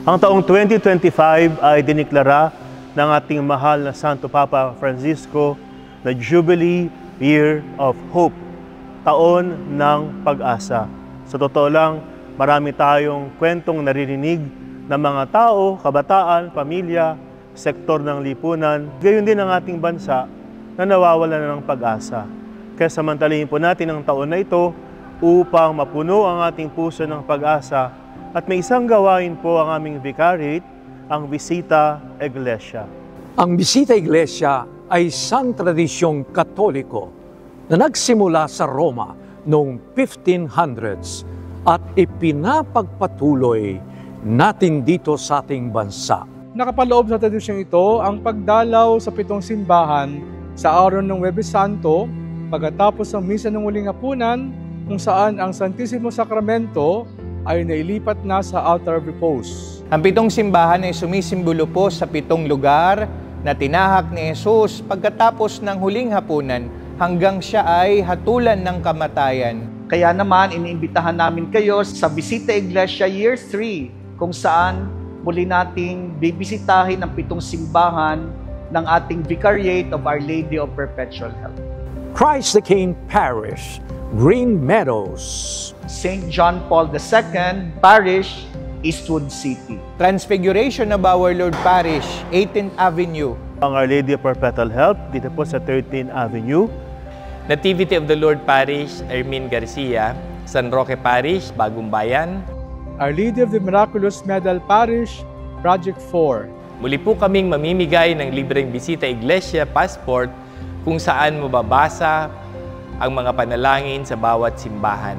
Ang taong 2025 ay diniklara ng ating mahal na Santo Papa Francisco na Jubilee Year of Hope, taon ng pag-asa. Sa totoo lang, marami tayong kwentong naririnig ng mga tao, kabataan, pamilya, sektor ng lipunan, gayon din ang ating bansa na nawawalan na ng pag-asa. Kaya samantalahin po natin ang taon na ito upang mapuno ang ating puso ng pag-asa. At may isang gawain po ang aming vicariate, ang Visita Iglesia. Ang Visita Iglesia ay isang tradisyong Katoliko na nagsimula sa Roma noong 1500s at ipinapagpatuloy natin dito sa ating bansa. Nakapaloob sa tradisyong ito ang pagdalaw sa 7 simbahan sa araw ng Huwebes Santo pagkatapos ng misa ng huling hapunan kung saan ang Santisimo Sacramento ay nailipat na sa altar of repose. Ang 7 simbahan ay sumisimbolo po sa 7 lugar na tinahak ni Jesus pagkatapos ng huling hapunan hanggang siya ay hatulan ng kamatayan. Kaya naman, iniimbitahan namin kayo sa Visita Iglesia Year 3 kung saan muli nating bibisitahin ang 7 simbahan ng ating Vicariate of Our Lady of Perpetual Help. Christ the King Parish, Green Meadows. St. John Paul II Parish, Eastwood City. Transfiguration of Our Lord Parish, 18th Avenue. Ang Our Lady of Perpetual Help dito po sa 13th Avenue. Nativity of the Lord Parish, Ermin Garcia. San Roque Parish, Bagong Bayan. Our Lady of the Miraculous Medal Parish, Project 4. Muli po kaming mamimigay ng libreng Visita Iglesia Passport kung saan mababasa ang mga panalangin sa bawat simbahan.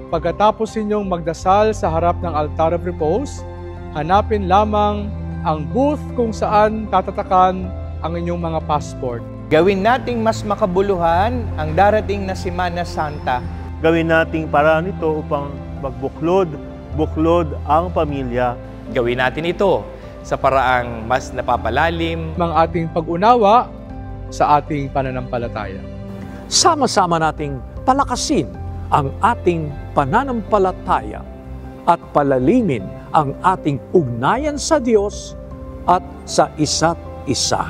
Pagkatapos ninyong magdasal sa harap ng altar of repose, hanapin lamang ang booth kung saan tatatakan ang inyong mga passport. Gawin nating mas makabuluhan ang darating na Semana Santa. Gawin nating paraan ito upang magbuklod ang pamilya. Gawin natin ito sa paraang mas napapalalim Ang ating pag-unawa sa ating pananampalataya. Sama-sama nating palakasin ang ating pananampalataya at palalimin ang ating ugnayan sa Diyos at sa isa't isa.